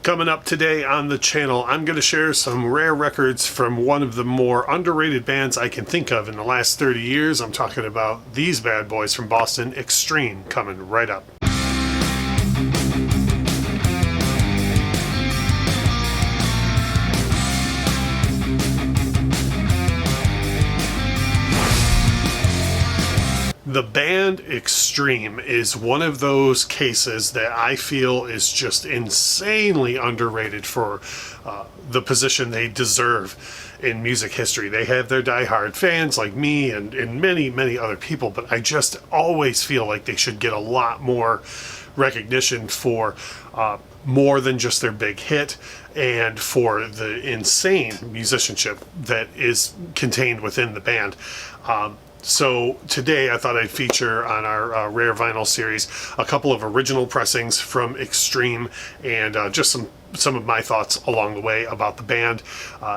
Coming up today on the channel, I'm going to share some rare records from one of the more underrated bands I can think of in the last 30 years. I'm talking about these bad boys from Boston, Extreme, coming right up. The band Extreme is one of those cases that I feel is just insanely underrated for the position they deserve in music history. They have their diehard fans like me and many, many other people, but I just always feel like they should get a lot more recognition for more than just their big hit and for the insane musicianship that is contained within the band. So today I thought I'd feature on our Rare Vinyl series a couple of original pressings from Extreme and just some of my thoughts along the way about the band.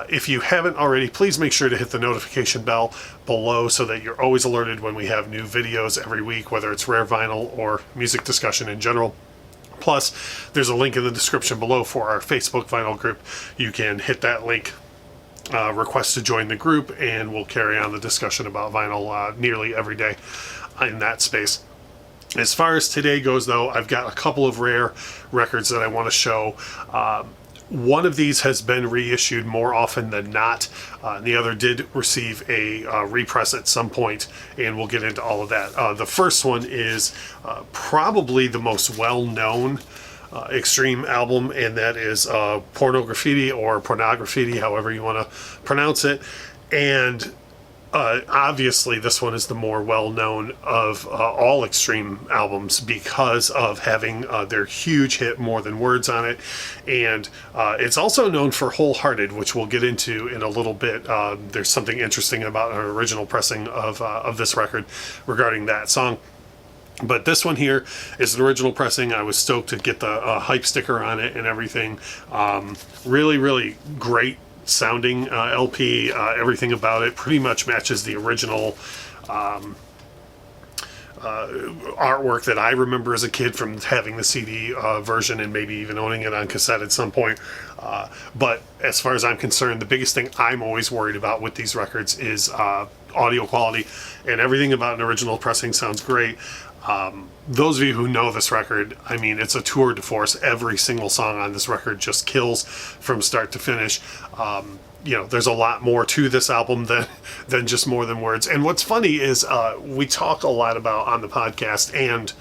If you haven't already, please make sure to hit the notification bell below so that you're always alerted when we have new videos every week, whether it's Rare Vinyl or music discussion in general. Plus, there's a link in the description below for our Facebook vinyl group. You can hit that link, request to join the group, and we'll carry on the discussion about vinyl nearly every day in that space. As far as today goes, though, I've got a couple of rare records that I want to show. One of these has been reissued more often than not. The other did receive a repress at some point, and we'll get into all of that. The first one is probably the most well-known Extreme album, and that is Pornography or Pornography, however you want to pronounce it. And obviously this one is the more well-known of all Extreme albums because of having their huge hit More Than Words on it. And it's also known for Wholehearted, which we'll get into in a little bit. There's something interesting about an original pressing of this record regarding that song. But this one here is an original pressing. I was stoked to get the hype sticker on it and everything. Really, really great sounding LP. Everything about it pretty much matches the original artwork that I remember as a kid from having the CD version and maybe even owning it on cassette at some point. But as far as I'm concerned, the biggest thing I'm always worried about with these records is audio quality, and everything about an original pressing sounds great. Those of you who know this record, I mean, it's a tour de force. Every single song on this record just kills from start to finish. You know, there's a lot more to this album than just More Than Words. And what's funny is we talk a lot about on the podcast and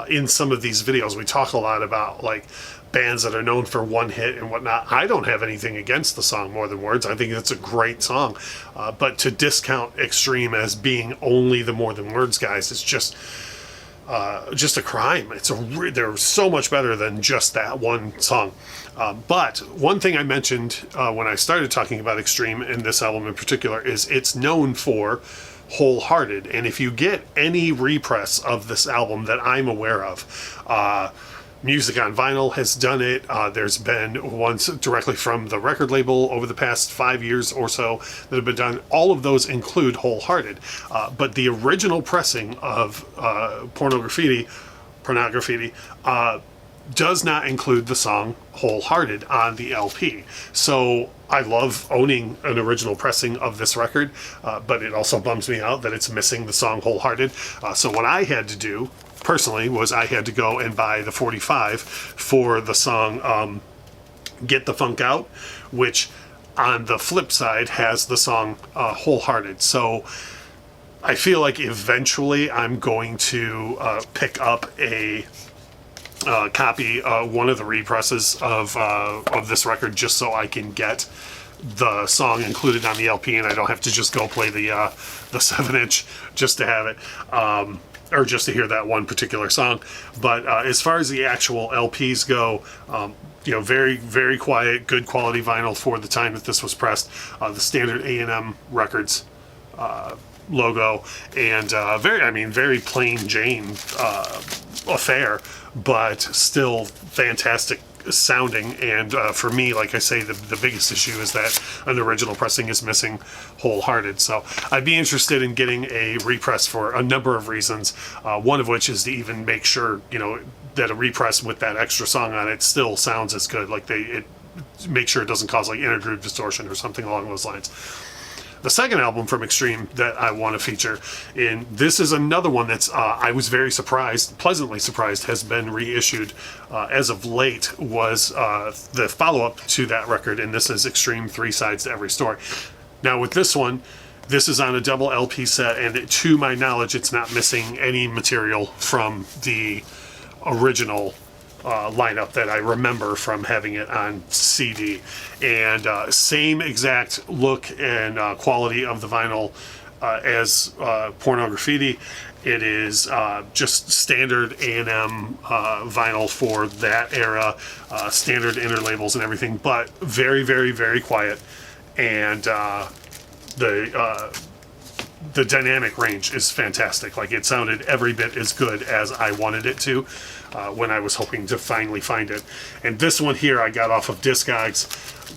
in some of these videos, we talk a lot about like bands that are known for one hit and whatnot. I don't have anything against the song More Than Words. I think it's a great song. But to discount Extreme as being only the More Than Words guys is just a crime. They're so much better than just that one song. But one thing I mentioned when I started talking about Extreme in this album in particular is it's known for Wholehearted. And if you get any repress of this album that I'm aware of, Music on Vinyl has done it. There's been ones directly from the record label over the past 5 years or so that have been done. All of those include Wholehearted. But the original pressing of Pornography does not include the song Wholehearted on the LP. So I love owning an original pressing of this record, but it also bums me out that it's missing the song Wholehearted. So what I had to do personally was I had to go and buy the 45 for the song Get the Funk Out, which on the flip side has the song Wholehearted. So I feel like eventually I'm going to pick up a copy, one of the represses of this record, just so I can get the song included on the LP and I don't have to just go play the 7-inch just to have it. Or just to hear that one particular song. But as far as the actual LPs go, you know, very, very quiet, good quality vinyl for the time that this was pressed. The standard A&M Records logo, and very plain Jane affair, but still fantastic sounding. And for me, like I say, the biggest issue is that an original pressing is missing Wholehearted. So I'd be interested in getting a repress for a number of reasons. One of which is to even make sure, that a repress with that extra song on it still sounds as good. Like make sure it doesn't cause like intergroove distortion or something along those lines. The second album from Extreme that I want to feature, and this is another one that's I was very pleasantly surprised, has been reissued as of late, was the follow-up to that record, and this is Extreme 3 Sides to Every Story. Now with this one, this is on a double LP set, and to my knowledge, it's not missing any material from the original lineup that I remember from having it on CD. And same exact look and quality of the vinyl as Porno Graffiti. It is just standard A&M vinyl for that era, standard interlabels and everything, but very, very, very quiet. And the dynamic range is fantastic. Like, it sounded every bit as good as I wanted it to when I was hoping to finally find it. And this one here I got off of Discogs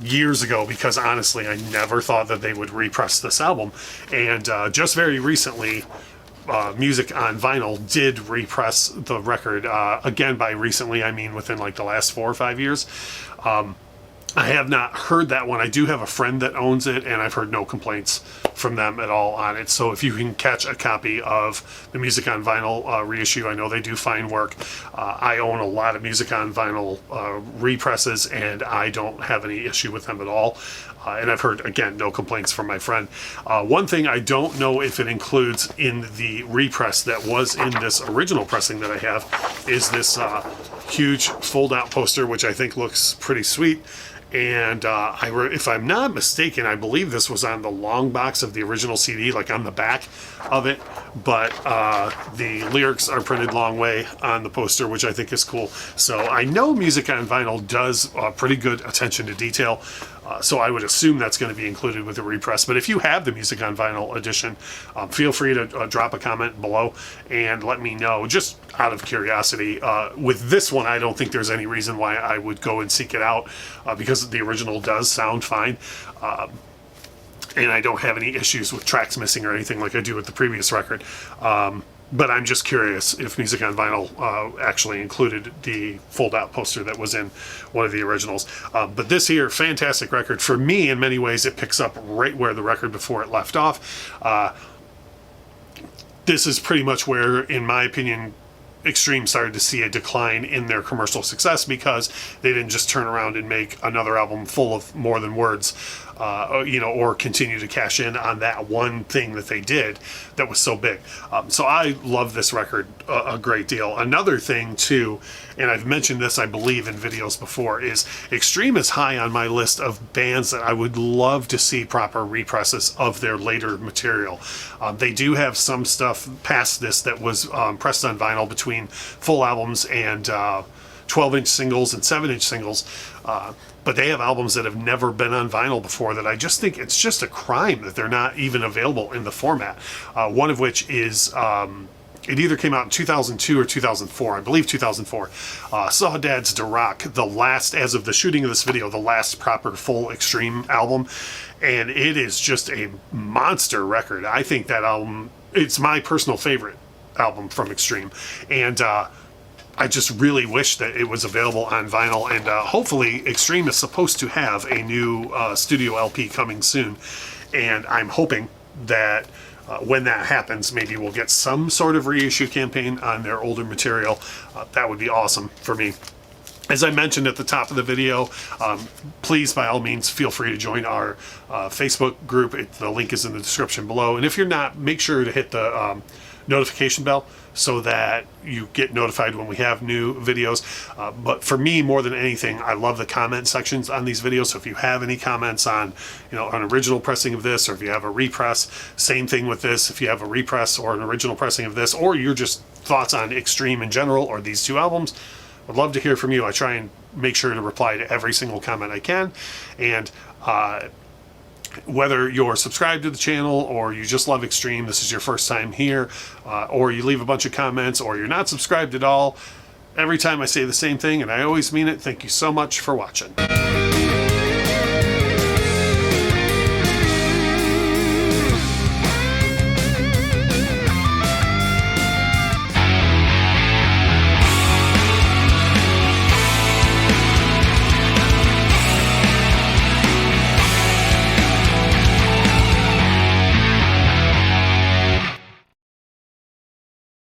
years ago because honestly I never thought that they would repress this album. And just very recently, Music on Vinyl did repress the record. Again, by recently I mean within like the last 4 or 5 years. I have not heard that one. I do have a friend that owns it, and I've heard no complaints from them at all on it. So if you can catch a copy of the Music on Vinyl reissue, I know they do fine work. I own a lot of Music on Vinyl represses, and I don't have any issue with them at all. And I've heard, again, no complaints from my friend. One thing I don't know if it includes in the repress that was in this original pressing that I have is this huge fold-out poster, which I think looks pretty sweet. And if I'm not mistaken, I believe this was on the long box of the original CD, like on the back of it. But the lyrics are printed long way on the poster, which I think is cool. So I know Music on Vinyl does pretty good attention to detail. So I would assume that's going to be included with the repress. But if you have the Music on Vinyl edition, feel free to drop a comment below and let me know, just out of curiosity. With this one, I don't think there's any reason why I would go and seek it out because the original does sound fine. And I don't have any issues with tracks missing or anything like I do with the previous record. But I'm just curious if Music on Vinyl actually included the fold-out poster that was in one of the originals. But this here, fantastic record. For me, in many ways, it picks up right where the record before it left off. This is pretty much where, in my opinion, Extreme started to see a decline in their commercial success because they didn't just turn around and make another album full of more than words, or continue to cash in on that one thing that they did that was so big. So I love this record a great deal. Another thing too, and I've mentioned this I believe in videos before, is Extreme is high on my list of bands that I would love to see proper represses of their later material. They do have some stuff past this that was pressed on vinyl between full albums and 12-inch singles and 7-inch singles. But they have albums that have never been on vinyl before that I just think it's just a crime that they're not even available in the format. One of which is, it either came out in 2002 or 2004, I believe 2004. Saudades de Rock, the last, as of the shooting of this video, the last proper full Extreme album. And it is just a monster record. I think that album, it's my personal favorite album from Extreme. And I just really wish that it was available on vinyl, and hopefully Extreme is supposed to have a new studio LP coming soon, and I'm hoping that when that happens, maybe we'll get some sort of reissue campaign on their older material. That would be awesome for me. As I mentioned at the top of the video, please, by all means, feel free to join our Facebook group. The link is in the description below, and if you're not, make sure to hit the notification bell so that you get notified when we have new videos. But for me, more than anything, I love the comment sections on these videos. So if you have any comments on, an original pressing of this, or if you have a repress, same thing with this. If you have a repress or an original pressing of this, or your just thoughts on Extreme in general or these two albums, I'd love to hear from you. I try and make sure to reply to every single comment I can. And whether you're subscribed to the channel or you just love Extreme, this is your first time here, or you leave a bunch of comments, or you're not subscribed at all, Every time I say the same thing, and I always mean it, thank you so much for watching.